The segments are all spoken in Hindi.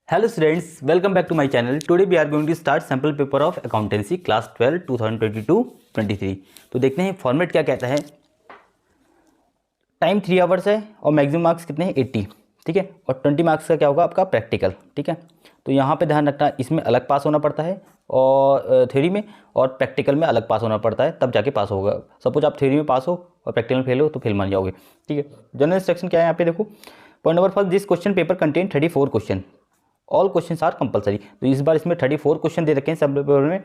Hello students, welcome back to my channel. Today we are going to start sample paper of accountancy class 12 2022-23. तो देखते हैं फॉर्मेट क्या कहता है। टाइम 3 आवर्स है और मैक्सिमम मार्क्स कितने हैं 80, ठीक है। और 20 मार्क्स का क्या होगा आपका प्रैक्टिकल, ठीक है। तो यहाँ पे ध्यान रखना, इसमें अलग पास होना पड़ता है और थ्योरी में, और प्रैक्टिकल में अलग पास होना पड़ता है, तब जाके पास होगा। सपोज आप थ्योरी में पास हो और प्रैक्टिकल में फेल हो तो फेल मान जाओगे, ठीक है। जनरल इंस्ट्रक्शन क्या है यहाँ पे देखो। Point number first, this question paper contain 34 question, all question are compulsory. तो इस बार इसमें 34 क्वेश्चन दे रखे हैं सब पेपर में।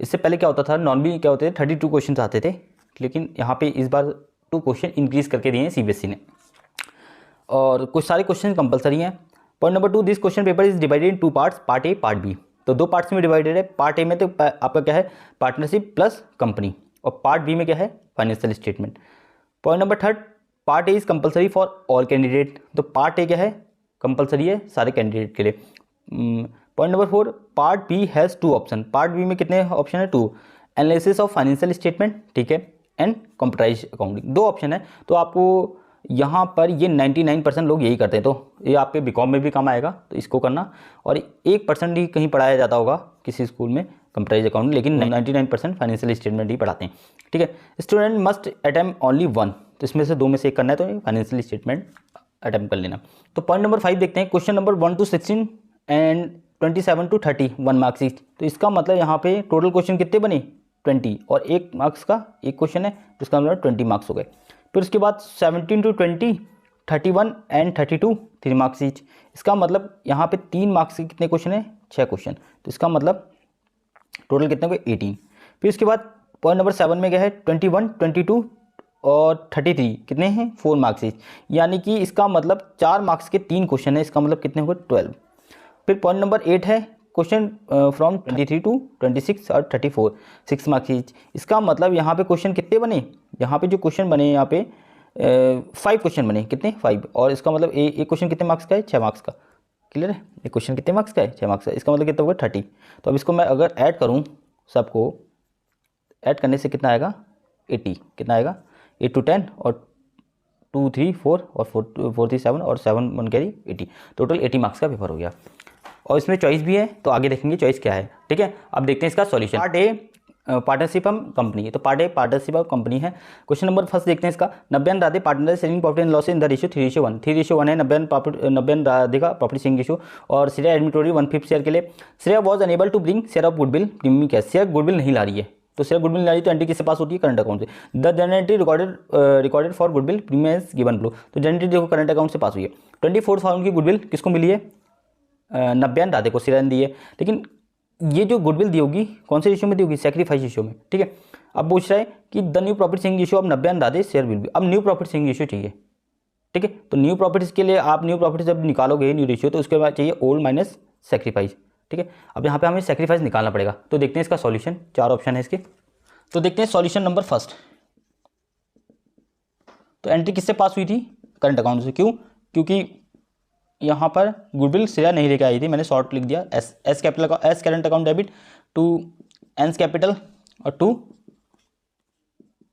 इससे पहले क्या होता था, नॉन बी क्या होते थे 32 क्वेश्चन आते थे, लेकिन यहाँ पे इस बार 2 क्वेश्चन इंक्रीज करके दिए हैं सीबीएसई ने, और कुछ सारे क्वेश्चन कंपलसरी हैं। Point number 2, this question paper is divided in 2 parts, part A part B. तो 2 पार्ट्स में डिवाइडेड है। पार्ट ए में तो आपका क्या है पार्टनरशिप प्लस कंपनी, और पार्ट बी में क्या है financial statement. Point number 3, part A is compulsory for all candidate. तो पार्ट ए क्या है कंपलसरी है सारे कैंडिडेट के लिए। Point number 4, part B has 2 option. Part B में कितने ऑप्शन है 2, एनालिसिस ऑफ फाइनेंशियल स्टेटमेंट, ठीक है, एंड कंप्यूटराइज अकाउंटिंग, 2 ऑप्शन है। तो आपको यहाँ पर ये 99% लोग यही करते हैं, तो ये आपके बीकॉम में भी काम आएगा, तो इसको करना। और 1% ही कहीं पढ़ाया जाता होगा किसी स्कूल में कंप्यूटराइज अकाउंटिंग, लेकिन 99% फाइनेंशियल स्टेटमेंट ही पढ़ाते हैं, ठीक है। स्टूडेंट मस्ट अटेम्प्ट ओनली 1, तो इसमें से 2 में से एक करना है, तो फाइनेंशियल स्टेटमेंट अटेम्प्ट कर लेना। तो पॉइंट नंबर 5 देखते हैं, question number 1 to 16 and 27 to 30 1 marks each. तो इसका मतलब यहाँ पे टोटल क्वेश्चन कितने बने 20, और 1 मार्क्स का एक क्वेश्चन है, तो इसका मतलब 20 मार्क्स हो गए। फिर उसके बाद 17 to 20 31 एंड 32 3 मार्क्स ईच। इसका मतलब यहाँ पे 3 मार्क्स के कितने क्वेश्चन है 6 क्वेश्चन, तो इसका मतलब टोटल कितने हुए 18। फिर उसके बाद पॉइंट नंबर 7 में क्या है 21 22 और 33 कितने हैं 4 मार्क्स ईच, यानी कि इसका मतलब 4 मार्क्स के 3 क्वेश्चन है, इसका मतलब कितने हुए 12। फिर पॉइंट नंबर 8 है क्वेश्चन फ्रॉम 23 to 26 और 34 6 मार्क्स ईच। इसका मतलब यहाँ पे क्वेश्चन कितने बने, यहाँ पे जो क्वेश्चन बने यहाँ पे 5 क्वेश्चन बने, कितने 5, और इसका मतलब एक क्वेश्चन कितने मार्क्स का है 6 मार्क्स का। क्लियर है, एक क्वेश्चन कितने मार्क्स का है 6 मार्क्स का, इसका मतलब कितना होगा 30। तो अब इसको मैं अगर ऐड करूँ, सबको ऐड करने से कितना आएगा 80, कितना आएगा 8 to 10 और 2 3 4 और 4 3 7 और 7 1 कैरी 80, टोटल 80 मार्क्स का पेपर हो गया। और इसमें चॉइस भी है, तो आगे देखेंगे चॉइस क्या है, ठीक है। अब देखते हैं इसका सॉल्यूशन। पार्ट ए पार्टनरशिप हम कंपनी है, तो part A partnership of company है। क्वेश्चन नंबर फर्स्ट देखते हैं इसका, नब्बे Radhe partner selling profit and loss in the ratio 3:1, 3:1 है। नब्बे राधे का प्रॉफिट शेयरिंग रेशियो, और श्रेया एडमिटोरी 1/5 शेयर के लिए। Shreya was unable to bring share of goodwill premium cash, share goodwill नहीं ला रही है, तो शेयर गुडविल ला रही है, तो एंट्री किससे पास होती है करंट अकाउंट से। The general entry recorded for goodwill premium given below, तो जनरल एंट्री देखो करंट अकाउंट से पास हुई है। 24,000 की गुडविल किसको मिली है 90 राधे को, श्रेया ने दी है। लेकिन ये जो गुडविल दी होगी कौन से रेशियो में दी होगी सैक्रिफाइस रेशियो में, ठीक है। अब पूछ रहा है कि the new profit sharing ratio of 90 Radhe share will be, अब न्यू प्रॉफिट शेयरिंग रेशियो चाहिए, ठीक है। तो न्यू प्रॉफिट्स के लिए आप न्यू प्रॉफिट जब निकालोगे न्यू रेशियो, तो उसके बाद चाहिए ओल्ड माइनस सैक्रिफाइस, ठीक है। अब यहाँ पे हमें सैक्रिफाइस निकालना पड़ेगा, तो देखते हैं इसका सॉल्यूशन। 4 ऑप्शन है इसके, तो देखते हैं सॉल्यूशन नंबर फर्स्ट। तो एंट्री किससे पास हुई थी करंट अकाउंट से, क्यों, क्योंकि यहाँ पर गुडविल श्रेया नहीं लेके आई थी, मैंने शॉर्ट लिख दिया एस कैपिटल का, S current account debit to A's capital और टू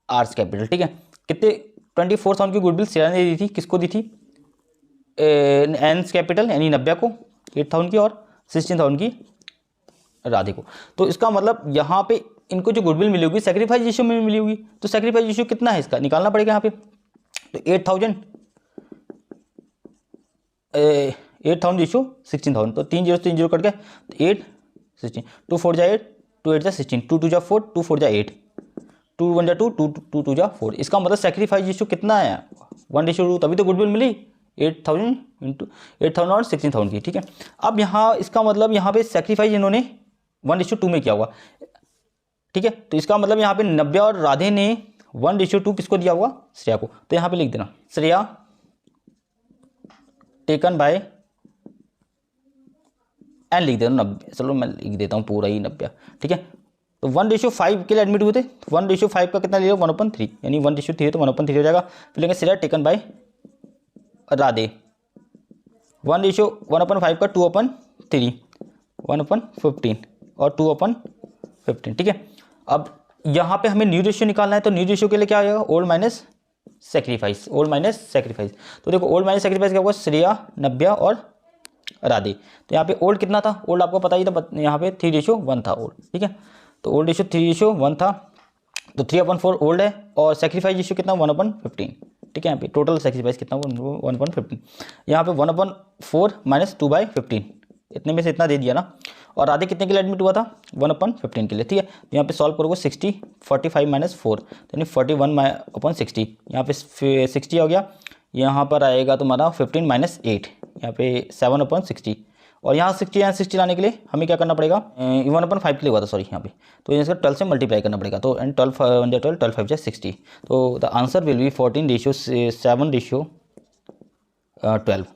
आर्स कैपिटल, ठीक है। कितने 24,000 की गुडविल श्रेया ने दी थी, किसको दी थी एंस कैपिटल यानी 90 को 8,000 की, और 16,000 की राधे को। तो इसका मतलब यहाँ पे इनको जो गुडविल मिली होगी सैक्रिफाइस रेशियो में मिली होगी, तो सैक्रिफाइस रेशियो कितना है इसका निकालना पड़ेगा यहाँ पे। तो 8,000 रेशियो 16,000, तो 3 0 कट गए, तो 8 16 2 4 जा 8 2 8 जा 16 2 2 जा 4 2 4 जा 8 2 1 जा 2 2 2 जा 4। इसका मतलब सैक्रिफाइस रेशियो कितना है 1:2, तभी तो गुडविल मिली 8,000 इंटू 8,000 और 16,000 की, ठीक है। अब यहाँ इसका मतलब यहाँ पे सैक्रिफाइस इन्होंने 1:2 में किया हुआ, ठीक है। तो इसका मतलब यहाँ पे 90 और राधे ने 1:2 किसको दिया हुआ श्रेया को, तो यहाँ पे लिख देना श्रेया टेकन बाय एन लिख देता हूँ 90, चलो मैं लिख देता हूँ पूरा ही 90, ठीक है। तो 1:5 के लिए एडमिट हुए थे, तो 1:5 का कितना लिया 1/3, यानी 1:3 है तो 1/3 हो जाएगा। फिर लेंगे श्रेया टेकन बाय राधे 1:1/5 का 2/3 1/15 और 2/15, ठीक है। अब यहाँ पे हमें न्यू रेशियो निकालना है, तो न्यू रेशियो के लिए क्या आएगा old minus sacrifice, old minus sacrifice. तो देखो ओल्ड माइनस सैक्रिफाइस क्या होगा श्रेया 90 और राधे। तो यहाँ पे ओल्ड कितना था, ओल्ड आपको पता ही था, यहाँ पे 3:1 था ओल्ड, ठीक है। तो ओल्ड रेशियो 3:1 था, तो 3/4 ओल्ड है, और सेक्रीफाइस रेशियो कितना 1/15, ठीक है। यहाँ पे टोटल सेक्रीफाइस कितना 1/15, यहाँ पे 1/4 माइनस 2/15, इतने में से इतना दे दिया ना। और आधे कितने के लिए एडमिट हुआ था 1/15 के लिए, ठीक है। तो यहाँ पे सॉल्व करोगे 60, 45 माइनस 4 यानी 41/60, यहाँ पे 60 हो गया, यहाँ पर आएगा तुम्हारा 15 माइनस 8, यहाँ पे 7/60, और यहाँ 60 लाने के लिए हमें क्या करना पड़ेगा, 1/5 के लिए हुआ था सॉरी यहाँ पे, तो इसका 12 से मल्टीप्लाई करना पड़ेगा। तो एंड 12 × 12 12 5 60, तो द आंसर विल बी 14:7:12,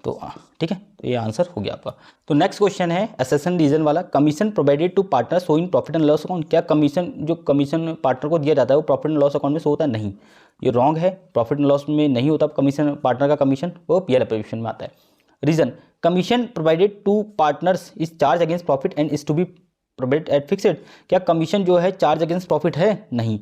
तो ठीक है, तो ये आंसर हो गया आपका। तो नेक्स्ट क्वेश्चन है एसेसन रीजन वाला, commission provided to partner showing profit and loss account. क्या कमीशन, जो कमीशन पार्टनर को दिया जाता है वो प्रॉफिट एंड लॉस अकाउंट में शो होता है? नहीं, ये रॉन्ग है, प्रॉफिट एंड लॉस में नहीं होता कमीशन, पार्टनर का कमीशन वो पीएल एप्लीकेशन में आता है। Reason, commission provided to partners is charge against profit and is to be provided at fixed. क्या कमीशन जो है चार्ज अगेंस्ट प्रॉफिट है? नहीं।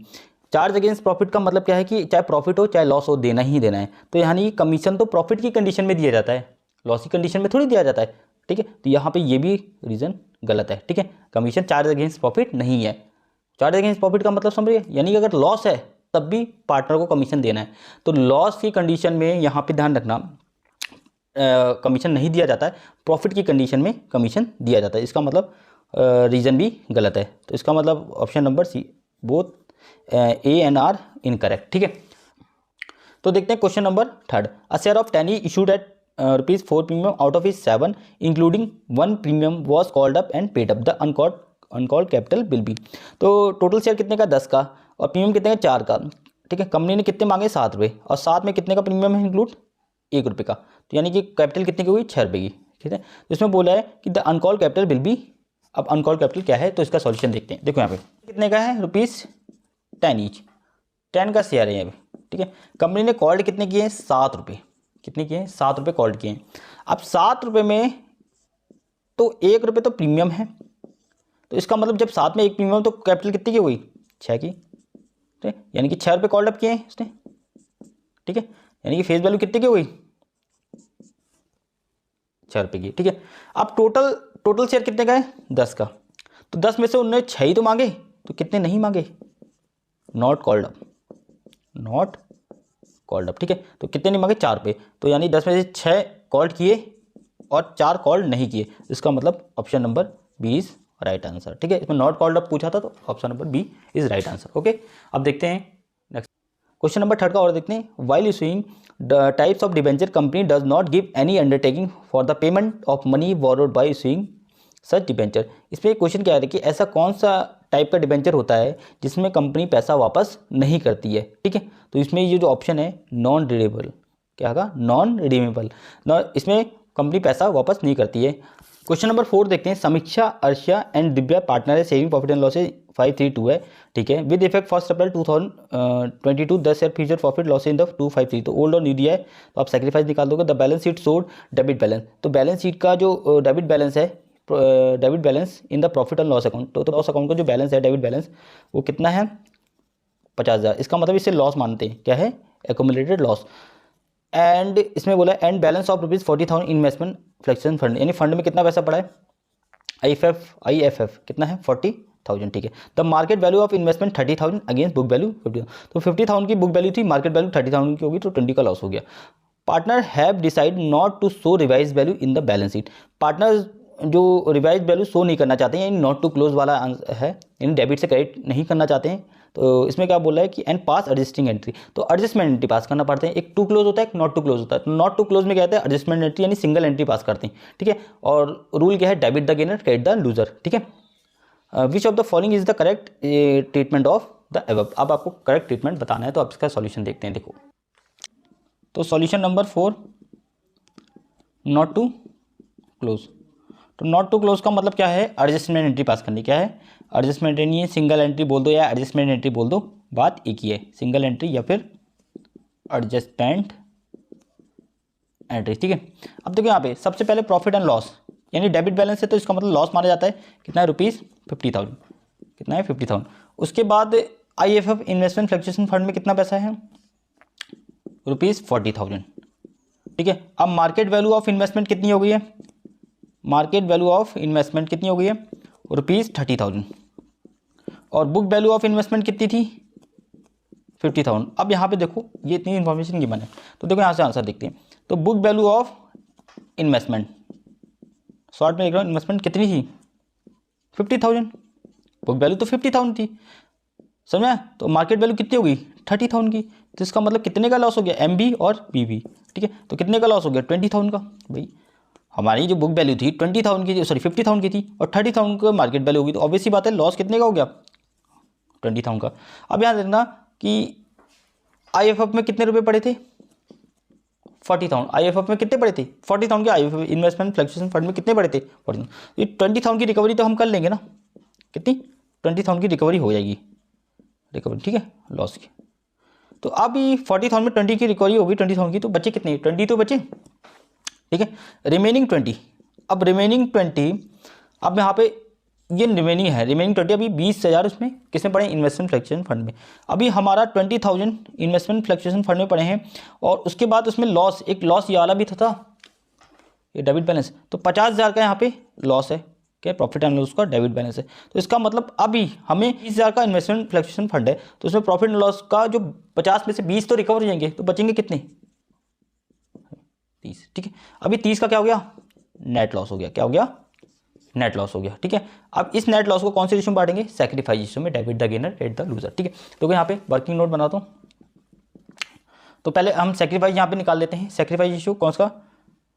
चार्ज अगेंस्ट प्रॉफिट का मतलब क्या है कि चाहे प्रॉफिट हो चाहे लॉस हो, देना ही देना है। तो यानी कमीशन तो प्रॉफिट की कंडीशन में दिया जाता है, लॉस की कंडीशन में थोड़ी दिया जाता है, ठीक है। तो यहाँ पे ये भी रीज़न गलत है, ठीक है। कमीशन चार्ज अगेंस्ट प्रॉफिट नहीं है। चार्ज अगेंस्ट प्रॉफिट का मतलब समझिए, यानी कि अगर लॉस है तब भी पार्टनर को कमीशन देना है। तो लॉस की कंडीशन में यहाँ पे ध्यान रखना, कमीशन नहीं दिया जाता है, प्रॉफिट की कंडीशन में कमीशन दिया जाता है। इसका मतलब रीज़न भी गलत है। तो इसका मतलब option number C, both A and R incorrect, ठीक है। तो देखते हैं question number 3, a share of 10 issued at ₹4 premium out of is 7 including 1 premium was called up and paid up, the uncalled capital will be. तो टोटल शेयर कितने का 10 का, और प्रीमियम कितने का 4 का, ठीक है। कंपनी ने कितने मांगे 7 रुपये, और 7 में कितने का प्रीमियम है इंक्लूड, 1 रुपये का, तो यानी कि कैपिटल कितने की हुई 6 रुपये की, ठीक है। तो इसमें बोला है कि the uncalled capital will B. अब अनकॉल्ड कैपिटल क्या है, तो इसका सॉल्यूशन देखते हैं। देखो यहाँ पे कितने का है, ₹10 ईच, 10 का शेयर है यहाँ पे, ठीक है। कंपनी ने कॉल्ड कितने किए हैं 7 रुपये, कितने किए हैं 7 रुपये कॉल्ड किए हैं। अब 7 रुपये में तो 1 रुपये तो प्रीमियम है, तो इसका मतलब जब 7 में 1 प्रीमियम तो कैपिटल कितनी की हुई 6 की, ठीक है। यानी कि 6 रुपये कॉल्ड अप किए हैं इसने, ठीक है। यानी कि फेस वैल्यू कितने की हुई 6 रुपये की, ठीक है। अब टोटल शेयर कितने का है 10 का, तो 10 में से उन्होंने 6 ही तो मांगे, तो कितने नहीं मांगे, not called up, not called up, ठीक है। तो कितने नहीं मांगे 4 रुपये, तो यानी 10 में से 6 कॉल्ड किए और 4 कॉल्ड नहीं किए, इसका मतलब option number B is right answer, ठीक है। इसमें नॉट कॉल्ड अप पूछा था तो option number B is right answer, okay. अब देखते हैं नेक्स्ट क्वेश्चन नंबर 3 का और देखते हैं, while issuing the types of debenture company does not give any undertaking for the payment of money borrowed by issuing such debenture. इसमें क्वेश्चन क्या है कि ऐसा कौन सा टाइप का डिबेंचर होता है जिसमें कंपनी पैसा वापस नहीं करती है, ठीक है। तो इसमें ये जो ऑप्शन है नॉन रिडीमेबल, क्या होगा नॉन रिडीमेबल, इसमें कंपनी पैसा वापस नहीं करती है। क्वेश्चन नंबर 4 देखते हैं, समीक्षा अर्शिया एंड दिव्या पार्टनर है सेविंग प्रॉफिट एंड लॉसेज 532 है, ठीक है। With effect 1 April 2022 10 share future profit loss in the 253, तो ओल्ड और न्यू दिया है, तो आप सेक्रीफाइस निकाल दोगे। The balance sheet showed debit balance, तो बैलेंस शीट का जो डेबिट बैलेंस है, debit balance in the profit and loss account, तो लॉस अकाउंट का जो बैलेंस है डेबिट बैलेंस वो कितना है 50,000, इसका मतलब इसे लॉस मानते हैं, क्या है एक्यूमुलेटेड लॉस। एंड इसमें बोला and balance of ₹40,000 investment flexion fund, यानी फंड में कितना पैसा पड़ा है IFF कितना है 40,000, ठीक है। The market value of investment 30,000 against book value 50,000, तो 50,000 की बुक वैल्यू थी, मार्केट वैल्यू 30,000 की होगी, तो 20 का लॉस हो गया। Partner have decide not to show revise value in the balance sheet, partner जो रिवाइज वैल्यू शो नहीं करना चाहते हैं, यानी नॉट टू क्लोज वाला है, यानी डेबिट से क्रेडिट नहीं करना चाहते हैं। तो इसमें क्या बोल रहा है कि एंड पास एडजस्टिंग एंट्री, तो एडजस्टमेंट एंट्री पास करना पड़ते हैं, एक टू क्लोज होता है एक नॉट टू क्लोज होता है। तो नॉट टू क्लोज में क्या होता है एडजस्टमेंट एंट्री, यानी सिंगल एंट्री पास करते हैं, ठीक है। और रूल क्या है debit the gainer credit the loser, ठीक है। विच of the following is the correct treatment of the above, अब आपको करेक्ट ट्रीटमेंट बताना है, तो आप इसका सॉल्यूशन देखते हैं। देखो तो solution number 4 not to close, तो नॉट टू क्लोज का मतलब क्या है एडजस्टमेंट एंट्री पास करनी, क्या है एडजस्टमेंट एंट्री है, सिंगल एंट्री बोल दो या एडजस्टमेंट एंट्री बोल दो, बात एक ही है, सिंगल एंट्री या फिर एडजस्टमेंट एंट्री, ठीक है। अब देखो यहाँ पे सबसे पहले प्रॉफिट एंड लॉस, यानी डेबिट बैलेंस है तो इसका मतलब लॉस माना जाता है, कितना है ₹50,000, कितना है 50,000। उसके बाद IFF इन्वेस्टमेंट फ्लक्चुएशन फंड में कितना पैसा है ₹40,000, ठीक है। अब मार्केट वैल्यू ऑफ इन्वेस्टमेंट कितनी हो गई है मार्केट वैल्यू ऑफ इन्वेस्टमेंट कितनी हो गई है, ₹30,000, और बुक वैल्यू ऑफ इन्वेस्टमेंट कितनी थी, 50,000। अब यहाँ पे देखो ये इतनी इन्फॉर्मेशन गिवन है, तो देखो यहाँ से आंसर देखते हैं। तो book value of investment, short में लिख रहा हूँ, इन्वेस्टमेंट कितनी थी, 50,000, बुक वैल्यू तो 50,000 थी, समझ में। तो मार्केट वैल्यू कितनी होगी, 30,000 की। तो इसका मतलब कितने का लॉस हो गया, MB और BB, ठीक है। तो कितने का लॉस हो गया, 20,000 का। भाई हमारी जो बुक वैल्यू थी 20,000 की, सॉरी 50,000 की थी, और 30,000 का मार्केट वैल्यू होगी, तो ऑब्वियस सी बात है लॉस कितने का हो गया, 20,000 का। अब यहाँ देखना कि IFF में कितने रुपए पड़े थे, 40,000। IFF में कितने पड़े थे, 40,000 के। IFF इन्वेस्टमेंट फ्लक्चुएशन फंड में कितने पड़े थे, 40,000। ये 20,000 की रिकवरी तो हम कर लेंगे ना, कितनी, 20,000 की रिकवरी हो जाएगी, रिकवरी, ठीक है, लॉस की। तो अब ये 40,000 में 20 की रिकवरी होगी, 20,000 की, तो बचे कितने, 20 तो बचे, ठीक है। रिमेनिंग 20, अब रिमेनिंग 20, अब यहाँ पे ये रिमेनिंग है, रिमेनिंग 20, अभी 20,000 उसमें किसमें पड़े, इन्वेस्टमेंट फ्लक्चुएशन फंड में। अभी हमारा 20,000 इन्वेस्टमेंट फ्लक्चुएशन फंड में पड़े हैं, और उसके बाद उसमें लॉस, एक लॉस ये वाला भी था, ये डेबिट बैलेंस, तो 50,000 का यहाँ पे लॉस है, क्या, प्रॉफिट एंड लॉस का डेबिट बैलेंस है। तो इसका मतलब अभी हमें 20,000 का इन्वेस्टमेंट फ्लक्चुएशन फंड है, तो उसमें प्रॉफिट एंड लॉस का जो 50 में से 20 तो रिकवर हो जाएंगे, तो बचेंगे कितने, 30, ठीक है। अभी 30 का क्या हो गया, नेट लॉस हो गया, क्या हो गया, नेट लॉस हो गया, ठीक है। अब इस नेट लॉस को कौन से रेशियो में बांटेंगे, सैक्रिफाइस रेशियो में, debit the gainer rate the loser, ठीक है। तो यहाँ पे वर्किंग नोट बनाता हूँ। तो पहले हम सैक्रिफाइस यहाँ पे निकाल लेते हैं। सैक्रिफाइस रेशियो कौन सा,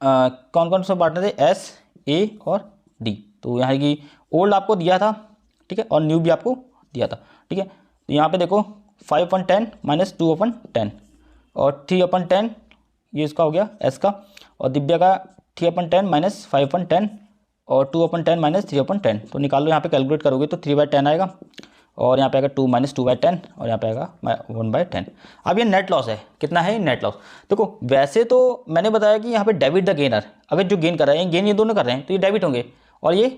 कौन कौन सा पार्टनर थे, S, A और D। तो यहाँ की ओल्ड आपको दिया था, ठीक है, और न्यू भी आपको दिया था, ठीक है। तो यहाँ पे देखो 5/10 माइनस 2/10 और 3/10, ये इसका हो गया S का, और दिव्या का 3/10 माइनस 5/10 और 2/10 माइनस 3/10। तो निकाल लो, यहाँ पे कैलकुलेट करोगे तो 3/10 आएगा, और यहाँ पे आएगा 2 माइनस 2/10, और यहाँ पे आएगा 1/10। अब ये नेट लॉस है, कितना है नेट लॉस। देखो वैसे तो मैंने बताया कि यहाँ पे डेबिट द गेनर, अगर जो गेन कर रहे हैं, गेन ये दोनों कर रहे हैं, तो ये डेबिट होंगे, और ये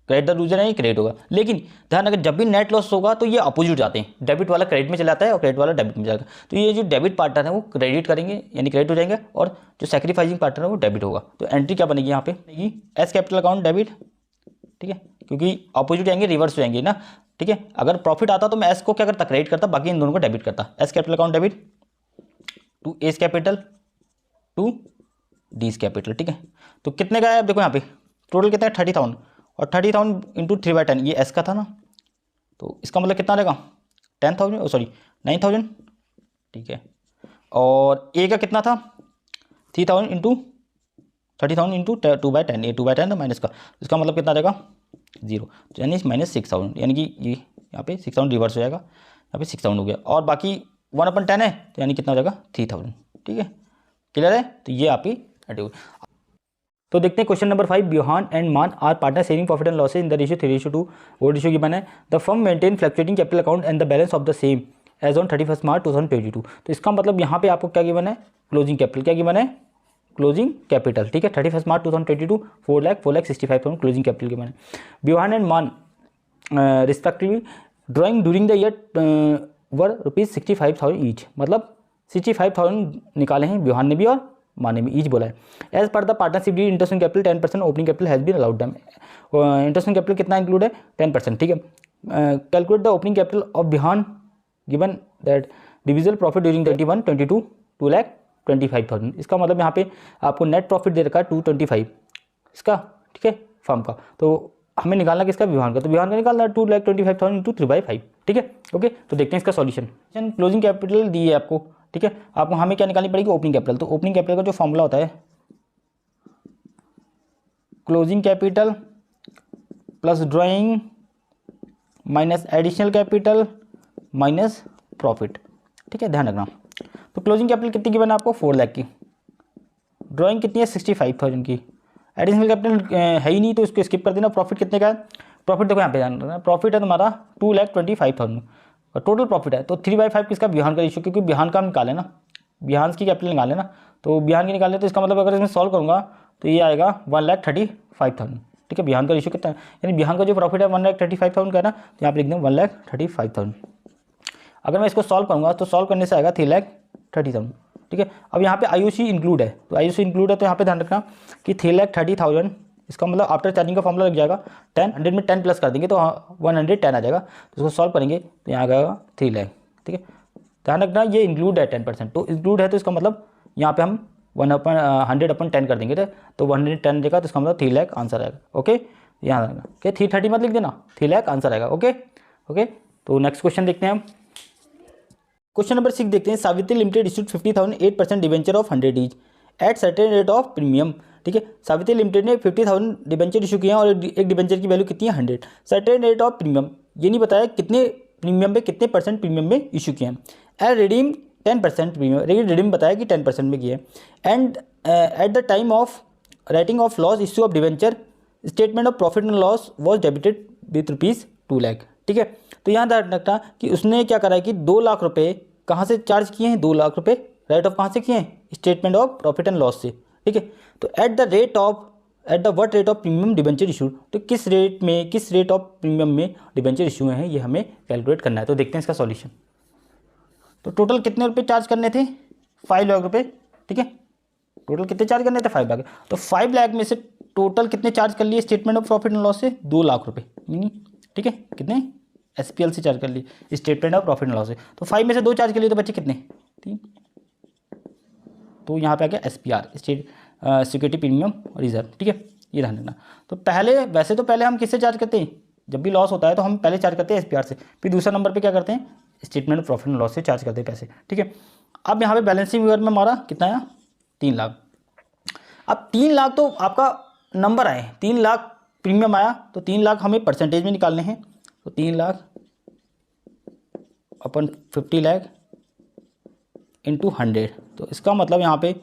क्रेडिट द लूजर है, ये क्रेडिट होगा। लेकिन ध्यान रखें, जब भी नेट लॉस होगा तो ये अपोजिट जाते हैं, डेबिट वाला क्रेडिट में चला जाता है और क्रेडिट वाला डेबिट में जाएगा। तो ये जो डेबिट पार्टनर है वो क्रेडिट करेंगे, यानी क्रेडिट हो जाएंगे, और जो सैक्रिफाइसिंग पार्टनर है वो डेबिट होगा। तो एंट्री क्या बनेगी यहाँ पे, एस कैपिटल अकाउंट डेबिट, ठीक है, क्योंकि अपोजिट जाएंगे, रिवर्स हो जाएंगे ना, ठीक है। अगर प्रॉफिट आता तो मैं एस को क्या करता, क्रेडिट करता, बाकी इन दोनों को डेबिट करता। S capital account debit to S capital to D's capital, ठीक है। तो कितने का है, अब देखो यहाँ पे टोटल कितना है, 30,000, और 30,000 इंटू 3/10, ये एस का था ना, तो इसका मतलब कितना रहेगा, 10,000, सॉरी 9,000, ठीक है। और ए का कितना था, 3,000 इंटू 30,000 इंटू 2/10, ये 2/10 था माइनस का, इसका मतलब कितना रहेगा 0, यानी माइनस 6,000, यानी कि ये यहाँ पे 6,000 रिवर्स हो जाएगा, यहाँ पे 6,000 हो गया, और बाकी 1/10 है, तो यानी कितना हो जाएगा 3,000, ठीक है, क्लियर है। तो ये आपकी तो देखते हैं क्वेश्चन नंबर 5। ब्योहान and Maan are partner sharing profit and losses in the ratio 3:2। वो रेशियो की बना है, the firm maintain fluctuating capital account and the balance of the same as on 31 March 2022। तो इसका मतलब यहाँ पे आपको क्या गिवन है, क्लोजिंग कैपिटल, क्या गिवन है, क्लोजिंग कैपिटल, ठीक है। 31 मार्च 2022 4,65,000 क्लोजिंग कैपिटल के बने। ब्योहान एंड मान respectively drawing during the year were ₹65,000 each, मतलब 65,000 निकाले हैं ब्योहान ने भी और मान ने भी, ईच बोला है। As per the partnership deed interest capital 10% opening capital has been allowed them. Interest capital कितना इंक्लूड है, 10%, ठीक है। Calculate the opening capital of ब्योहान given that divisible profit during 21-22 2,25,000। इसका मतलब यहाँ पे आपको नेट प्रॉफिट दे रखा है 225 इसका, ठीक है, फर्म का। तो हमें निकालना किसका, ब्योहान का। तो ब्योहान का निकालना 2,25,000 इंटू 3/5, ठीक है, ओके। तो देखते हैं इसका सॉल्यूशन। क्लोजिंग कैपिटल दी है आपको, ठीक है। आपको हमें क्या निकालनी पड़ेगी, ओपनिंग कैपिटल। तो ओपनिंग कैपिटल का जो फॉर्मूला होता है, closing capital plus drawing minus additional capital minus profit, ठीक है, ध्यान रखना। तो क्लोजिंग कैपिटल कितनी की बना आपको, 4 लाख की, ड्राइंग कितनी है 65,000 की, एडिशनल कैपिटल है ही नहीं तो इसको स्किप कर देना। प्रॉफिट कितने का है, प्रॉफिट देखो यहाँ पे ध्यान रखना, प्रॉफिट है तुम्हारा 2,25,000 और टोटल प्रॉफिट है। तो 3/5 किसका, ब्योहान का रेशियो, क्योंकि ब्योहान का हम निकाले ना, ब्योहान की कैपिटल निकाले ना, तो ब्योहान की निकाले, तो इसका मतलब अगर इसमें सॉल्व करूँगा तो ये आएगा 1,35,000, ठीक है। ब्योहान का रेशियो कितना है, यानी ब्योहान का जो प्रॉफिट है 1,35,000 का है ना, तो यहाँ पे लिख दें 1,35,000। अगर मैं इसको सॉल्व करूँगा तो सॉल्व करने से आएगा 3,30,000, ठीक है। अब यहाँ पे IOC इंक्लूड है, तो IOC इंक्लूड है, तो यहाँ पे ध्यान रखना कि 3,30,000 इसका मतलब आफ्टर चार्जिंग का फॉर्मूला लग जाएगा 10, 100 में 10 प्लस कर देंगे तो 110 आ जाएगा। तो इसको सॉल्व करेंगे तो यहाँ आ जाएगा 3 लाख। ठीक है, ध्यान रखना ये इंक्लूड है 10%, तो इंक्लूड है तो इसका मतलब यहाँ पे हम 100/10 कर देंगे तो 110 देगा, तो इसका मतलब 3 लाख आंसर आएगा। ओके, यहाँ आएगा ओके, 330 मत लिख देना, 3 लाख आंसर आएगा। ओके ओके, तो नेक्स्ट क्वेश्चन देखते हैं हम। क्वेश्चन नंबर 6 देखते हैं। Savitri limited issued 50,000 8% debenture of 100 each at certain rate of premium. ठीक है, सावित्री लिमिटेड ने 50,000 डिवेंचर इशू किए हैं और एक डिवेंचर की वैल्यू कितनी है 100, सर्टेन रेट ऑफ प्रीमियम ये नहीं बताया कितने प्रीमियम में, कितने परसेंट प्रीमियम में इशू किए हैं। एंड रिडीम 10% प्रीमियम, रिडीम बताया कि 10% में किए हैं। And eight the time of writing of loss issue of debenture statement of profit and loss was debited with ₹2 lakh. ठीक है, तो यहाँ ध्यान रखना कि उसने क्या करा है कि 2 लाख रुपये कहाँ से चार्ज किए हैं, 2 लाख रुपये राइट ऑफ कहाँ से किए हैं, statement of profit and loss से। ठीक है, तो at the what rate of premium debenture issue, तो किस रेट ऑफ प्रीमियम में डिवेंचर इशू हैं ये हमें कैलकुलेट करना है। तो देखते हैं इसका सॉल्यूशन। तो टोटल कितने रुपये चार्ज करने थे, 5 लाख रुपये। ठीक है, टोटल कितने चार्ज करने थे, 5 लाख। तो 5 लाख में से टोटल कितने चार्ज कर लिए statement of profit and loss से, 2 लाख रुपये। ठीक है, कितने SPL से चार्ज कर लिए statement of profit and loss से। तो 5 में से 2 चार्ज कर लिए तो बच्चे कितने, 3। तो यहाँ पे आ गया SPR, state security premium reserve. ठीक है, ये ध्यान रखना। तो पहले हम किससे चार्ज करते हैं, जब भी लॉस होता है तो हम पहले चार्ज करते हैं SPR से, फिर दूसरा नंबर पे क्या करते हैं statement of profit and loss से चार्ज करते हैं पैसे। ठीक है, अब यहाँ पे बैलेंसिंग फिगर में हमारा कितना आया, 3 लाख। अब 3 लाख तो आपका नंबर आए, 3 लाख प्रीमियम आया, तो 3 लाख हमें परसेंटेज में निकालने हैं। तो 3 लाख अपन 50 लाख इंटू 100, तो इसका मतलब यहाँ पे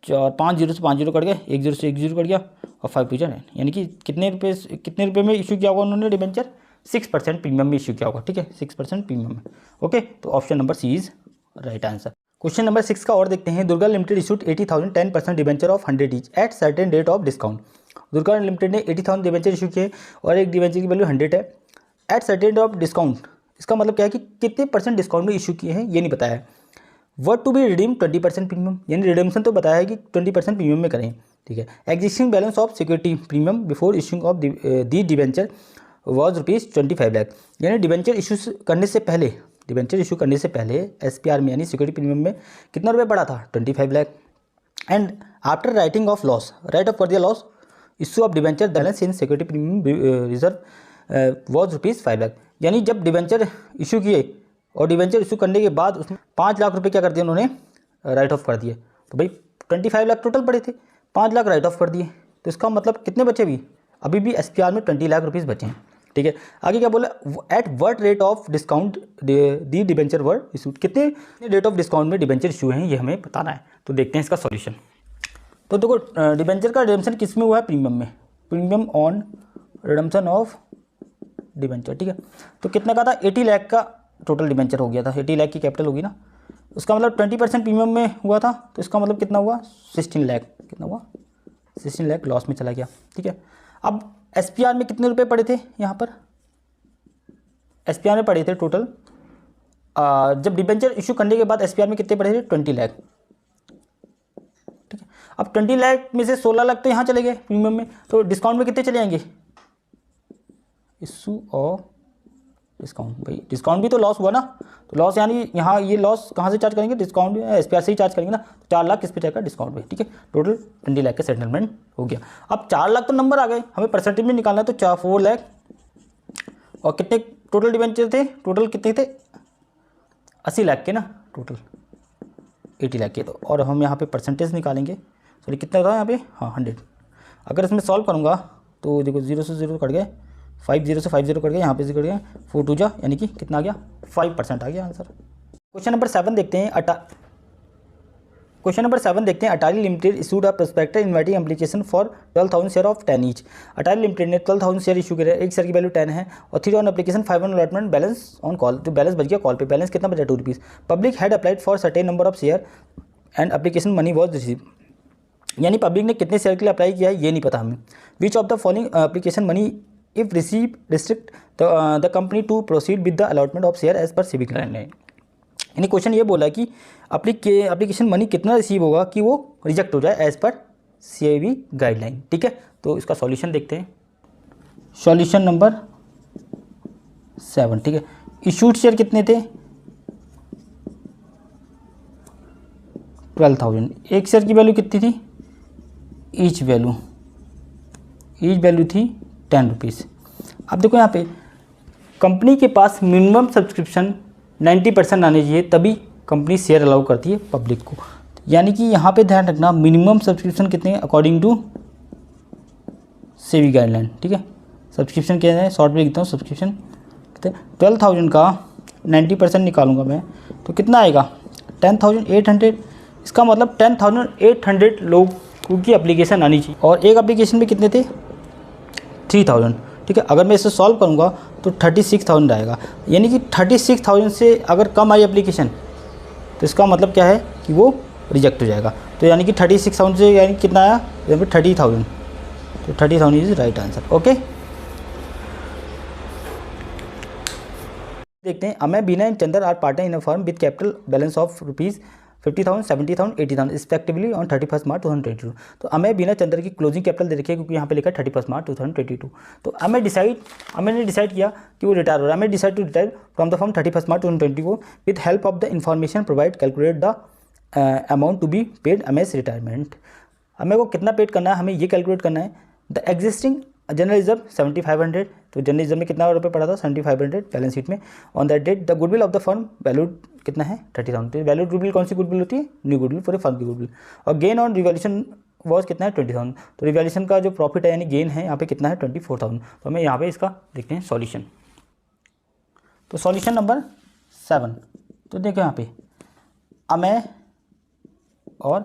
5 जीरो से 5 जीरो कट गए, 1 जीरो से 1 जीरो कट गया और 5 2 9, यानी कि कितने रुपये में इशू किया होगा उन्होंने डिबेंचर, 6% प्रीमियम में इशू किया होगा। ठीक है, 6% प्रीमियम में। ओके, तो option number C is right answer. Question number 6 का और देखते हैं। Durga limited issued 80,000 10% debenture of 100 each at certain rate of discount. Durga limited ने 80,000 डिबेंचर इशू किए और एक डिबेंचर की वैल्यू 100 है eight certain rate of discount. इसका मतलब क्या है कि कितने परसेंट डिस्काउंट में इशू किए हैं ये नहीं बताया है। Word to be redeem 20% premium, यानी रिडीमशन तो बताया है कि 20% प्रीमियम में करें। ठीक है, existing balance of security premium before issuing of the debenture was ₹25 lakh, यानी डिबेंचर इशू करने से पहले SPR में यानी सिक्योरिटी प्रीमियम में कितना रुपये पड़ा था, 25 lakh. And after writing of loss, right of कर दिया loss, issue of debenture balance in security premium reserve was ₹5 lakh, यानी जब डिबेंचर इशू किए और डिबेंचर इशू करने के बाद उसमें 5 लाख रुपए क्या कर दिए उन्होंने, राइट ऑफ कर दिए। तो भाई 25 लाख टोटल पड़े थे, 5 लाख राइट ऑफ कर दिए, तो इसका मतलब कितने बचे भी, अभी भी SPR में 20 लाख रुपीज़ बचे हैं। ठीक है, आगे क्या बोला, at what rate of discount the debenture were issue, कितने रेट ऑफ डिस्काउंट में डिबेंचर इशू हैं ये हमें बताना है। तो देखते हैं इसका सॉल्यूशन। तो देखो डिबेंचर का रिडम्पशन किस में हुआ है, प्रीमियम में, premium on redemption of debenture. ठीक है, तो कितना का था, 80 लाख का टोटल डिबेंचर हो गया था, 80 लाख की कैपिटल होगी ना, उसका मतलब 20% प्रीमियम में हुआ था, तो इसका मतलब कितना हुआ, 16 लाख, कितना हुआ 16 लाख लॉस में चला गया। ठीक है, अब SPR में कितने रुपए पड़े थे, यहाँ पर SPR में पड़े थे टोटल, जब डिबेंचर इशू करने के बाद SPR में कितने पड़े थे, 20 लाख। ठीक है, अब 20 लाख में से 16 लाख तो यहाँ चले गए प्रीमियम में, तो डिस्काउंट में कितने चले जाएंगे, इशू ऑफ डिस्काउंट, भाई डिस्काउंट भी तो लॉस हुआ ना, तो लॉस यानी यहाँ ये लॉस कहाँ से चार्ज करेंगे, डिस्काउंट SPR से ही चार्ज करेंगे ना, तो 4 लाख किस पे जाएगा, डिस्काउंट पे। ठीक है, टोटल 20 लाख का सेटलमेंट हो गया। अब 4 लाख तो नंबर आ गए, हमें परसेंटेज में निकालना है, तो 4 लाख और कितने टोटल डिबेंचर थे, टोटल कितने थे, 80 लाख के ना, टोटल 80 लाख के। तो और हम यहाँ पे परसेंटेज निकालेंगे, सॉरी कितना था यहाँ पे, हाँ 100। अगर इसमें सॉल्व करूँगा तो देखो 0 से 0 कट गए, 5 0 से 5 0 कट गया, यहाँ पे 0 कट गया, 4 2 जा, यानी कि कितना आ गया, 5% आ गया आंसर। क्वेश्चन नंबर 7 देखते हैं। Atari limited issued a prospectus inviting application for 12,000 share of 10 each. Atari limited ने 12,000 शेयर इशू करे, एक शेयर की वैल्यू 10 है और 3 on application 5 on allotment, balance on call, जो बैलेंस बच गया कॉल पे, बैलेंस कितना बचा, ₹2। Public had applied for certain number of share and application money was receive, यानी पब्लिक ने कितने शेयर के लिए अप्लाई किया है ये नहीं पता हमें। Which of the following application money if receive restrict the company to proceed with the allotment of share as per civic guideline. यानी क्वेश्चन ये बोला कि एप्लीकेशन मनी कितना रिसीव होगा कि वो रिजेक्ट हो जाए एज पर सेबी गाइडलाइन। ठीक है, तो इसका सॉल्यूशन देखते हैं। Solution number 7। ठीक है, इशूड शेयर कितने थे? 12,000। एक शेयर की वैल्यू कितनी थी? ईच वैल्यू थी 10 रुपीज़। अब देखो यहाँ पे कंपनी के पास मिनिमम सब्सक्रिप्शन 90% आने चाहिए, तभी कंपनी शेयर अलाउ करती है पब्लिक को। यानी कि यहाँ पे ध्यान रखना मिनिमम सब्सक्रिप्शन कितने हैं अकॉर्डिंग टू सेबी गाइडलाइन। ठीक है, सब्सक्रिप्शन क्या है, शॉर्ट में लिखता हूँ सब्सक्रिप्शन कितने, 12,000 का 90% निकालूंगा मैं तो कितना आएगा? 10,800। इसका मतलब 10,800 लोगों की एप्लीकेशन आनी चाहिए, और एक एप्लीकेशन में कितने थे? 3,000। ठीक है, अगर मैं इसे सॉल्व करूँगा तो 36,000 आएगा। यानी कि 36,000 से अगर कम आई एप्लीकेशन तो इसका मतलब क्या है कि वो रिजेक्ट हो जाएगा। तो यानी कि 36,000 से यानी कितना आया? यहाँ पे 30,000। तो 30,000 इज राइट आंसर। ओके, देखते हैं। Amay, Bina and Chander are partner in a firm with capital balance of rupees 50,000, 70,000, 80,000 respectively on 31 March 2022। तो अमय, बीना, चंदर की क्लोजिंग कैपिटल दे रखी है, क्योंकि यहाँ पे लिखा है 31 मार्च 2022। तो अमय ने डिसाइड किया कि वो रिटायर हो रहा है। Amay decide to retire from the firm 31 March 2024 with help of the information provide calculate the amount to be paid Amay's retirement. Amay को कितना पेड करना है, हमें ये कैलकुलेट करना है। The existing general reserve 7,500। तो जनरल रिजर्व में कितना रुपये पड़ा था? 7,500 बैलेंस शीट में। On that date the goodwill of the firm valued कितना है? 30,000। तो वैल्यूड गुडविल कौन सी गुडविल होती है? न्यू गुडविल, पूरे फर्म की गुडविल। और गेन ऑन रिवैल्यूएशन वॉज कितना है? 20,000। तो रिवैल्यूएशन का जो प्रॉफिट है यानी गेन है यहाँ पे कितना है? 24,000। तो हमें यहाँ पे इसका देखते हैं सॉल्यूशन। तो सॉल्यूशन नंबर 7। तो देखो यहाँ पे अमय और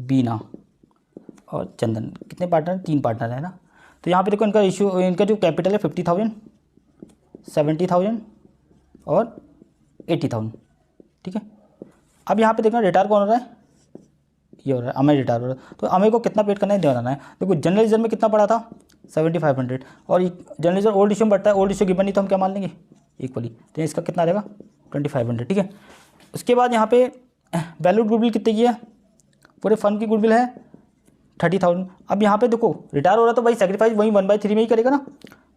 बीना और चंदन कितने पार्टनर? 3 पार्टनर है ना। तो यहाँ पे देखो इनका जो कैपिटल है 50,000, 70,000 और 80,000। ठीक है, अब यहाँ पे देखना रिटायर कौन हो रहा है? ये हो रहा है अमय, रिटायर हो रहा है। तो अमय को कितना पेड करना है? देना है। देखो जनरल रिजर्व में कितना पड़ा था? 7,500। और जनरल रिजर्व ओल्ड इश्यू में बढ़ता है, ओल्ड इश्यू गिवन नहीं तो हम क्या मान लेंगे? इक्वली। तो इसका कितना रहेगा? 2,500। ठीक है, उसके बाद यहाँ पे वैल्यूड गुडविल कितने की है? पूरे फर्म की गुडविल है 30,000। अब यहाँ पे देखो रिटायर हो रहा है तो भाई सेक्रीफाइस वही 1/3 में ही करेगा ना।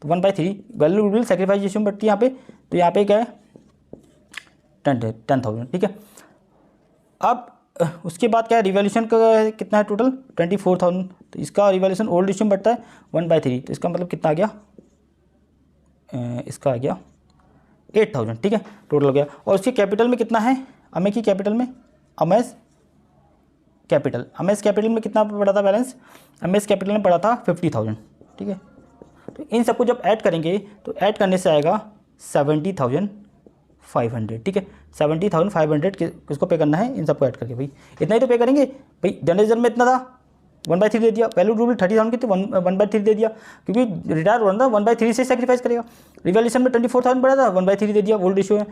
तो 1/3 वैल्यू गुडविल सेक्रीफाइस रेशियो में बढ़ती है यहाँ पे। तो यहाँ पे क्या है? 10,000। ठीक है, अब उसके बाद क्या है? रिवैल्यूएशन का कितना है टोटल? 24,000। तो इसका रिवैल्यूएशन ओल्ड इश्यू में बढ़ता है 1/3। तो इसका मतलब कितना आ गया? इसका आ गया 8,000। ठीक है, टोटल हो गया। और उसके कैपिटल में कितना है? अमय की कैपिटल में, अमय's कैपिटल में कितना पड़ा था बैलेंस? अमय's कैपिटल में पड़ा था 50,000। ठीक है, तो इन सबको जब ऐड करेंगे तो ऐड करने से आएगा 70,500। ठीक है, 70,500 किसको पे करना है? इन सबको ऐड करके भाई इतना ही तो पे करेंगे। भाई जनरल रिजर्व में इतना था, 1/3 दे दिया। वैल्यू गुडविल 30,000 की थी, 1/3 दे दिया, क्योंकि रिटायर हो रहा था 1/3 से सेक्रीफाइस करेगा। रिवैल्यूएशन में 24,000 पड़ा था, 1/3 दे दिया, ओल्ड इश्यू है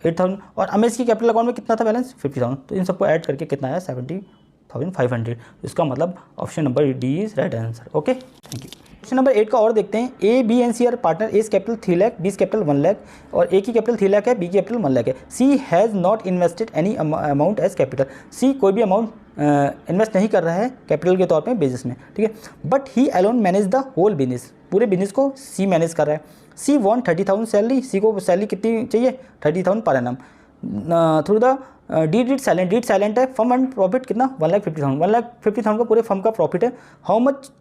8,000। और अमय's की कैपिटल अकाउंट में कितना था बैलेंस? 50,000। तो इन सबको ऐड करके कितना आया? 70,500। इसका मतलब option number D is right answer. Okay, thank you. Question number 8 का और देखते हैं। A, B and C are partner. A's capital 3 lakh, B's capital 1 lakh, और ए की कैपिटल 3 लाख है, बी की कैपिटल 1 लाख है। C has not invested any amount as capital. C कोई भी अमाउंट इन्वेस्ट नहीं कर रहा है कैपिटल के तौर पे बिजनेस में। ठीक है, but he alone manage the whole business. पूरे बिजनेस को सी मैनेज कर रहा है। सी वॉन्ट 30,000 सैलरी। सी को सैलरी कितनी चाहिए? 30,000 पर एनम थ्रू द डीड साइलेंट है। फर्म एंड प्रॉफिट कितना? 1,50,000। 1,50,000 का पूरे फर्म का प्रॉफिट है। How much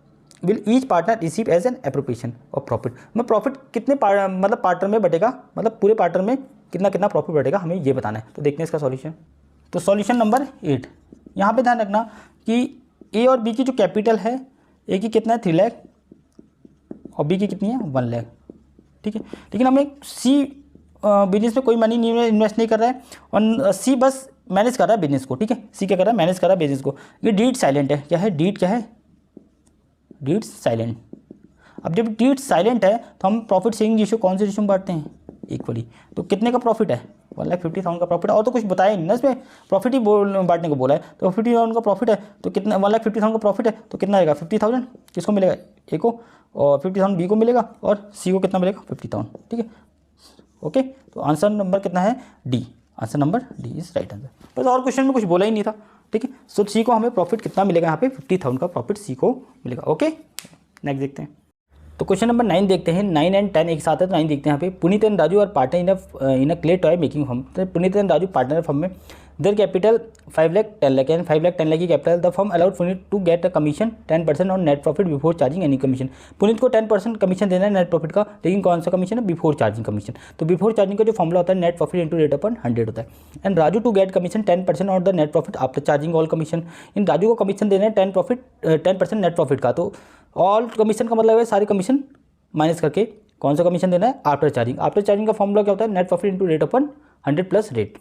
will each partner receive as an appropriation of profit. में प्रॉफिट कितने मतलब पार्टनर में बटेगा, मतलब पूरे पार्टनर में कितना कितना प्रॉफिट बटेगा, हमें ये बताना है। तो देखते हैं इसका सॉल्यूशन। तो सॉल्यूशन नंबर 8, यहाँ पे ध्यान रखना कि ए और बी की जो कैपिटल है, ए की कितना है? 3 लाख और बी की कितनी है? 1 लाख। ठीक है, लेकिन हमें सी बिजनेस में कोई मनी नहीं इन्वेस्ट नहीं कर रहा है और सी बस मैनेज कर रहा है बिजनेस को। ठीक है, सी क्या कर रहा है? मैनेज कर रहा है बिजनेस को। ये डीड साइलेंट है। क्या है? डीड क्या है? Deed silent. अब जब डीड साइलेंट है तो हम प्रॉफिट शेयरिंग रेशियो कौन से रेशियो में बांटते हैं? इक्वली। तो कितने का प्रॉफिट है? 1,50,000 का प्रॉफिट है, और तो कुछ बताया नहीं ना इसमें, प्रॉफिट ही बांटने को बोला है। तो 50,000 का प्रॉफिट है तो कितना? 1,50,000 का प्रॉफिट है तो कितना आएगा? 50,000 किसको मिलेगा? ए को, और 50,000 बी को मिलेगा, और सी को कितना मिलेगा? 50,000। ठीक है, ओके। तो आंसर नंबर कितना है? D. Answer number D is right answer. बस और क्वेश्चन में कुछ बोला ही नहीं था, ठीक है। सो सी को हमें प्रॉफिट कितना मिलेगा यहाँ पे 50,000 का प्रॉफिट सी को मिलेगा। ओके, नेक्स्ट देखते हैं। तो क्वेश्चन नंबर 9 देखते हैं। 9 एंड 10 एक साथ है, तो 9 देखते हैं यहाँ पे। Puneet and Raju are partner in a clay toy making firm. तो Puneet and Raju partner firm में, their capital 5 lakh 10 lakh and 5 lakh 10 lakh की capital. The firm allowed Puneet to get a commission 10% on net profit before charging any commission. Puneet को 10% कमीशन देना है नेट प्रॉफिट का, लेकिन कौन सा कमीशन है? Before charging commission. तो बिफोर चार्जिंग का जो फॉर्मूला होता है net profit into rate upon 100 होता है। And Raju to get commission 10% on the net profit after charging all commission. इन राजू को कमीशन देना है 10% नेट प्रॉफिट का। तो ऑल कमीशन का मतलब है सारे कमीशन माइनस करके कौन सा कमीशन देना है? After charging. आफ्टर चार्जिंग का फॉर्मूला क्या होता है? Net profit into rate upon 100 plus rate.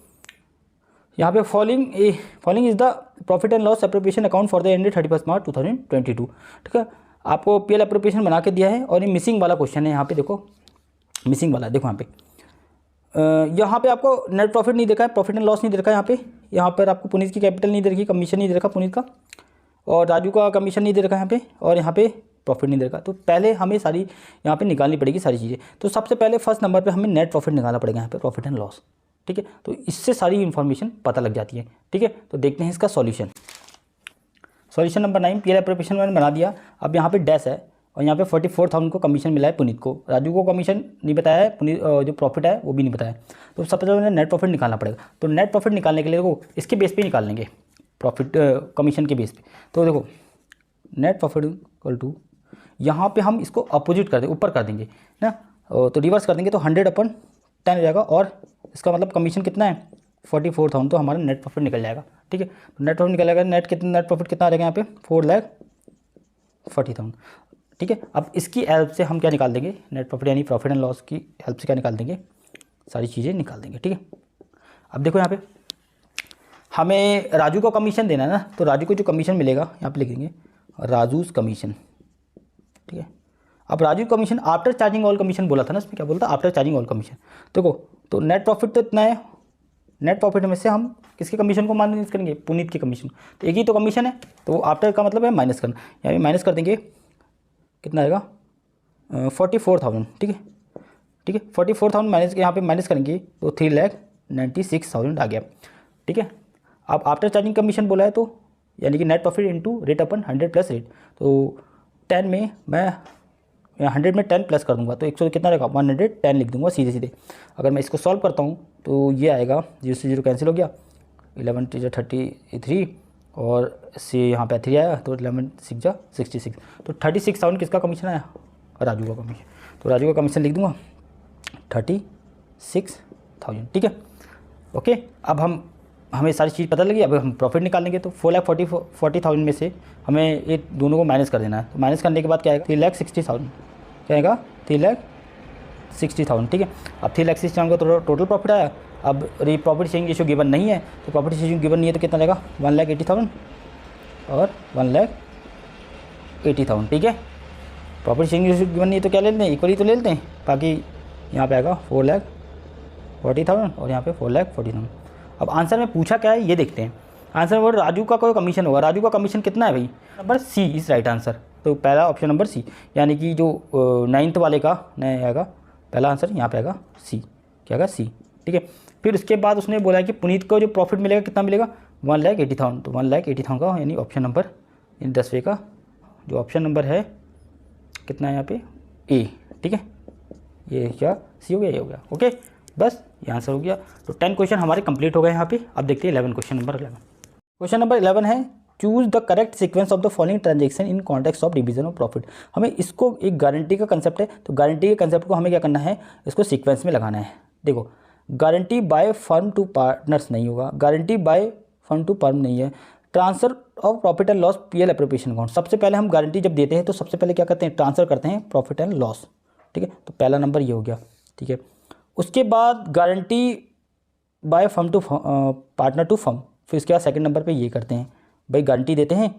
यहाँ पे following is the profit and loss appropriation account for the ended 31 March 2022। ठीक है, आपको पीएल एप्रोप्रिएशन बना के दिया है और ये मिसिंग वाला क्वेश्चन है। यहाँ पे देखो मिसिंग वाला, देखो यहाँ पे आपको नेट प्रॉफिट नहीं देखा है, प्रॉफिट एंड लॉस नहीं दे रखा है। यहाँ पर आपको पुनीत की कैपिटल नहीं दे रखी, कमीशन नहीं दे रखा पुनीत का, और राजू का कमीशन नहीं दे रखा यहाँ पे, और यहाँ पे प्रॉफिट नहीं दे रखा। तो पहले हमें सारी यहाँ पे निकालनी पड़ेगी सारी चीज़ें। तो सबसे पहले फर्स्ट नंबर पे हमें नेट प्रॉफिट निकालना पड़ेगा यहाँ पे, प्रॉफिट एंड लॉस। ठीक है, तो इससे सारी इन्फॉर्मेशन पता लग जाती है। ठीक है, तो देखते हैं इसका solution. Solution number 9, PL appropriation मैंने बना दिया। अब यहाँ पे डैश है और यहाँ पे 44,000 को कमीशन मिला है पुनीत को, राजू को कमीशन नहीं बताया है, पुनीत जो प्रॉफिट है वो भी नहीं बताया। तो सबसे पहले नेट प्रॉफिट निकालना पड़ेगा। तो नेट प्रॉफिट निकालने के लिए देखो इसके बेस पे निकाल लेंगे, प्रॉफिट कमीशन के बेस पे। तो देखो नेट प्रॉफिट इक्वल टू, यहाँ पे हम इसको अपोजिट कर देंगे, ऊपर कर देंगे ना, तो रिवर्स कर देंगे तो 100/10 हो जाएगा। और इसका मतलब कमीशन कितना है? 44,000, तो हमारा नेट प्रॉफिट निकल जाएगा। ठीक है, तो नेट प्रॉफिट निकल जाएगा। नेट प्रॉफिट कितना आ जाएगा यहाँ पे? 4,40,000। ठीक है, अब इसकी हेल्प से हम क्या निकाल देंगे? नेट प्रॉफिट यानी प्रॉफिट एंड लॉस की हेल्प से क्या निकाल देंगे? सारी चीज़ें निकाल देंगे। ठीक है, अब देखो यहाँ पे हमें राजू को कमीशन देना है ना, तो राजू को जो कमीशन मिलेगा यहाँ पे लिख देंगे राजूज कमीशन। ठीक है, अब Raju commission after charging all commission बोला था ना, इसमें क्या बोलता? After charging all commission. देखो तो नेट प्रॉफिट तो इतना है, नेट प्रॉफिट में से हम किसके कमीशन को माइनस करेंगे? पुनीत की कमीशन। तो एक ही तो कमीशन है, तो वो आफ्टर का मतलब है माइनस करना। यहाँ पे माइनस कर देंगे, कितना आएगा? 44,000। ठीक है, ठीक है, 44,000 माइनस यहाँ पे माइनस करेंगे तो 3,96,000 आ गया। ठीक है, अब आफ्टर चार्जिंग कमीशन बोला है तो यानी कि नेट प्रॉफिट इंटू रेट अपन 100 प्लस रेट। तो 10 में मैं 100 में 10 प्लस कर दूंगा तो 100 कितना रहेगा? 110 लिख दूंगा सीधे सीधे। अगर मैं इसको सॉल्व करता हूँ तो ये आएगा, 0 से 0 कैंसिल हो गया, 11 × 33 और से यहाँ पे 3 आया, तो 11 × 6 = 66। तो 36,000 किसका कमीशन आया? राजू का कमीशन। तो राजू का कमीशन लिख दूंगा 36,000। ठीक है, ओके। अब हमें सारी चीज़ पता लगी। अब हम प्रॉफिट निकालेंगे तो 4,40,000 में से हमें ये दोनों को माइनस कर देना है। तो माइनस करने के बाद क्या आएगा? 3,60,000। क्या आएगा? 3,60,000। ठीक है, अब 3,60,000 का टोटल प्रॉफिट आया। अब प्रॉफिट शेयरिंग रेशियो गिवन नहीं है, तो प्रॉफिट शेयरिंग गिवन नहीं है तो कितना लगेगा? 1,80,000 और 1,80,000। ठीक है, प्रॉफिट शेयरिंग रेशियो गिवन नहीं है तो क्या ले लेते हैं? इक्वली तो ले लेते हैं। बाकी यहाँ पे आएगा 4,40,000 और यहाँ पे 4,40,000। अब आंसर में पूछा क्या है ये देखते हैं। आंसर में राजू का कोई कमीशन होगा। राजू का कमीशन कितना है भाई? Number C is right answer. तो पहला ऑप्शन नंबर सी, यानी कि जो 9th वाले का नहीं आएगा, पहला आंसर यहाँ पे आएगा सी। क्या आएगा? सी। ठीक है, फिर उसके बाद उसने बोला कि पुनीत को जो प्रॉफिट मिलेगा कितना मिलेगा? 1,80,000। तो 1,80,000 का यानी ऑप्शन नंबर 10वें का जो ऑप्शन नंबर है कितना है यहाँ पे? ए। ठीक है, ये क्या सी हो गया? ये हो गया। ओके, बस ये आंसर हो गया। तो 10 क्वेश्चन हमारे कंप्लीट हो गए यहाँ पे। अब देखते हैं 11 क्वेश्चन नंबर 11। क्वेश्चन नंबर 11 है choose the correct sequence of the following transaction in context of division of profit. हमें इसको एक गारंटी का कंसेप्ट है, तो गारंटी के कंसेप्ट को हमें क्या करना है? इसको सीक्वेंस में लगाना है। देखो guarantee by firm to partners नहीं होगा, guarantee by firm to firm नहीं है। Transfer of profit and loss PL appropriation account. सबसे पहले हम गारंटी जब देते हैं तो सबसे पहले क्या करते हैं? ट्रांसफर करते हैं प्रॉफिट एंड लॉस। ठीक है, तो पहला नंबर ये हो गया। ठीक है, उसके बाद guarantee by firm to partner to firm. फिर इसके बाद सेकंड नंबर पे ये करते हैं भाई, गारंटी देते हैं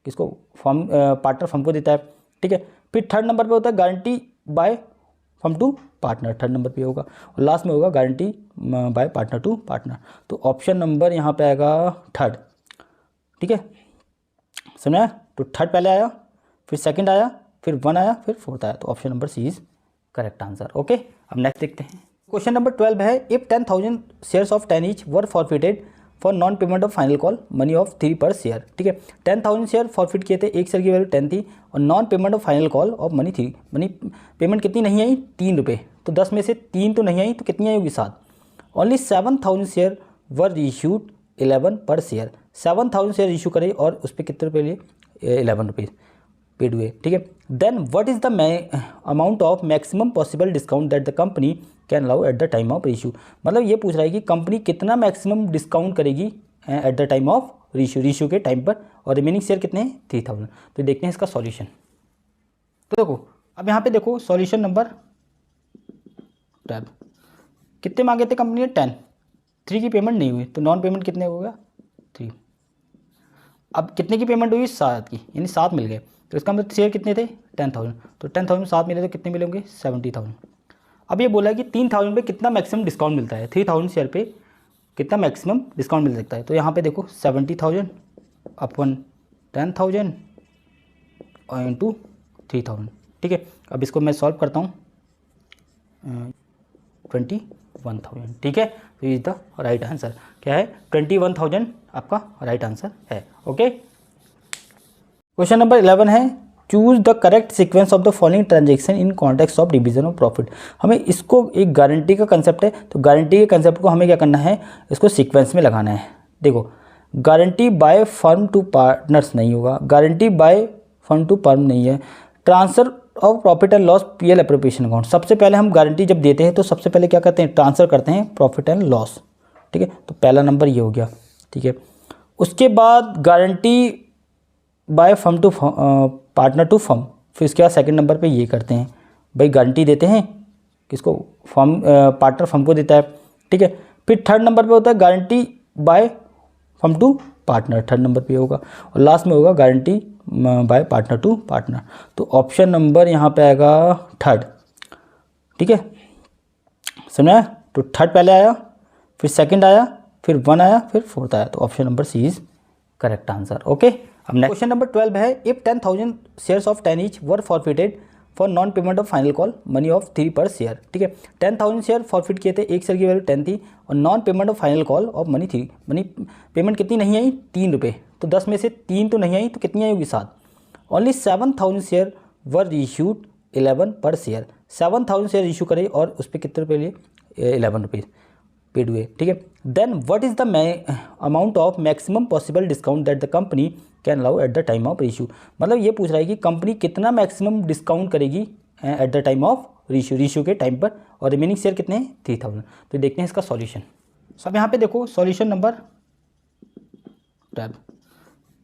किसको? फर्म, पार्टनर फर्म को देता है। ठीक है, फिर थर्ड नंबर पे होता है guarantee by firm to partner, third number पे होगा, और लास्ट में होगा guarantee by partner to partner. तो ऑप्शन नंबर यहाँ पे आएगा थर्ड। ठीक है, समझा? तो थर्ड पहले आया, फिर सेकंड आया, फिर 1 आया, फिर 4th आया। तो option number C is correct answer. Okay, अब नेक्स्ट देखते हैं। क्वेश्चन नंबर 12 है if 10,000 shares of 10 each were forfeited for non payment of final call money of 3 per share, ठीक है। 10,000 शेयर फॉरफिट किए थे, एक शेयर की वैल्यू 10 थी और non payment of final call of money 3, money payment कितनी नहीं आई, 3 रुपये। तो 10 में से 3 तो नहीं आई, तो कितनी आई होगी, 7। ओनली 7,000 शेयर वर इशूड 11 पर शेयर, 7,000 शेयर इशू करे और उस पर कितने रुपये लिए, 11 रुपीज़ पेड हुए, ठीक है। Then what is the amount of maximum possible discount that the company can allow at the time of issue. मतलब ये पूछ रहा है कि कंपनी कितना मैक्सिमम डिस्काउंट करेगी at the time of reissue के टाइम पर, और रिमेनिंग शेयर कितने हैं, 3,000। तो देखते हैं इसका सॉल्यूशन। तो देखो अब यहाँ पे देखो सॉल्यूशन नंबर 12, कितने मांगे थे कंपनी ने, 10, 3 की पेमेंट नहीं हुई, तो नॉन पेमेंट कितने हो गया, 3। अब कितने की पेमेंट हुई, 7 की, यानी 7 मिल गए। तो इसका मतलब शेयर कितने थे, 10,000, तो 10,000 में 7 मिले तो कितने मिले होंगे, 70,000। अब ये बोला है कि 3,000 पे कितना मैक्सिमम डिस्काउंट मिलता है, 3,000 शेयर पे कितना मैक्सिमम डिस्काउंट मिल सकता है। तो यहाँ पे देखो 70,000 अपन 10,000 और इंटू 3,000, ठीक है। अब इसको मैं सॉल्व करता हूँ, 21,000, ठीक है। तो इज द राइट आंसर, क्या है, 21,000 आपका राइट आंसर है, ओके। क्वेश्चन नंबर 11 है, choose the correct sequence of the following transaction in context of division of profit. हमें इसको, एक गारंटी का कंसेप्ट है, तो गारंटी के कंसेप्ट को हमें क्या करना है, इसको सीक्वेंस में लगाना है। देखो guarantee by firm to partners नहीं होगा, guarantee by firm to firm नहीं है, transfer of profit and loss PL appropriation account. सबसे पहले हम गारंटी जब देते हैं तो सबसे पहले क्या करते हैं, ट्रांसफ़र करते हैं प्रॉफिट एंड लॉस, ठीक है। तो पहला नंबर ये हो गया, ठीक है। उसके बाद guarantee by firm to partner to firm, फिर उसके बाद सेकंड नंबर पे ये करते हैं, भाई गारंटी देते हैं किसको, फर्म, पार्टनर फर्म को देता है, ठीक है। फिर थर्ड नंबर पे होता है guarantee by firm to partner, third number पे होगा, और लास्ट में होगा guarantee by partner to partner. तो ऑप्शन नंबर यहाँ पे आएगा थर्ड, ठीक है, समझा। तो थर्ड पहले आया, फिर सेकंड आया, फिर 1 आया, फिर 4th आया, तो option number C is correct answer, okay. अब नेक्स्ट क्वेश्चन नंबर 12 है, if 10,000 shares of 10 each were forfeited for non payment of final call money of 3 per share, ठीक है। 10,000 शेयर फॉरफिट किए थे, एक शेयर की वैल्यू 10 थी और non payment of final call of money 3, money payment कितनी नहीं आई, 3 रुपये। तो 10 में से 3 तो नहीं आई, तो कितनी आई होगी, 7। ओनली 7,000 शेयर वर इशूड 11 पर शेयर, 7,000 शेयर इशू करे और उस पर कितने रुपये लिए, 11 रुपीज़ पेड हुए, ठीक है। Then what is the amount of maximum possible discount that the company can allow at the time of issue. मतलब ये पूछ रहा है कि कंपनी कितना मैक्सिमम डिस्काउंट करेगी at the time of reissue के टाइम पर, और रिमेनिंग शेयर कितने हैं, 3,000। तो देखते हैं इसका सॉल्यूशन। सब यहाँ पे देखो सॉल्यूशन नंबर 12,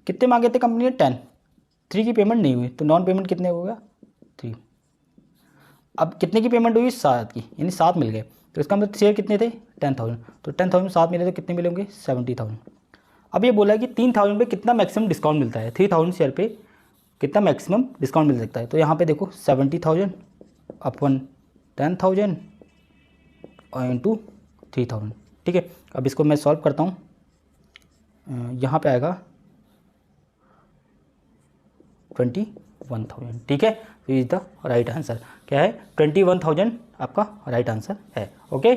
कितने मांगे थे कंपनी ने, 10, 3 की पेमेंट नहीं हुई, तो नॉन पेमेंट कितने हो गया, 3। अब कितने की पेमेंट हुई, 7 की, यानी 7 मिल गए। तो इसका मतलब शेयर कितने थे, 10,000, तो 10,000 में 7 मिले तो कितने मिले होंगे, 70,000। अब ये बोला है कि 3,000 पे कितना मैक्सिमम डिस्काउंट मिलता है, 3,000 शेयर पे कितना मैक्सिमम डिस्काउंट मिल सकता है। तो यहाँ पे देखो 70,000 अपन 10,000 और इंटू 3,000, ठीक है। अब इसको मैं सॉल्व करता हूँ, यहाँ पे आएगा 21,000, ठीक है। तो इज द राइट आंसर, क्या है, 21,000 आपका राइट आंसर है, ओके।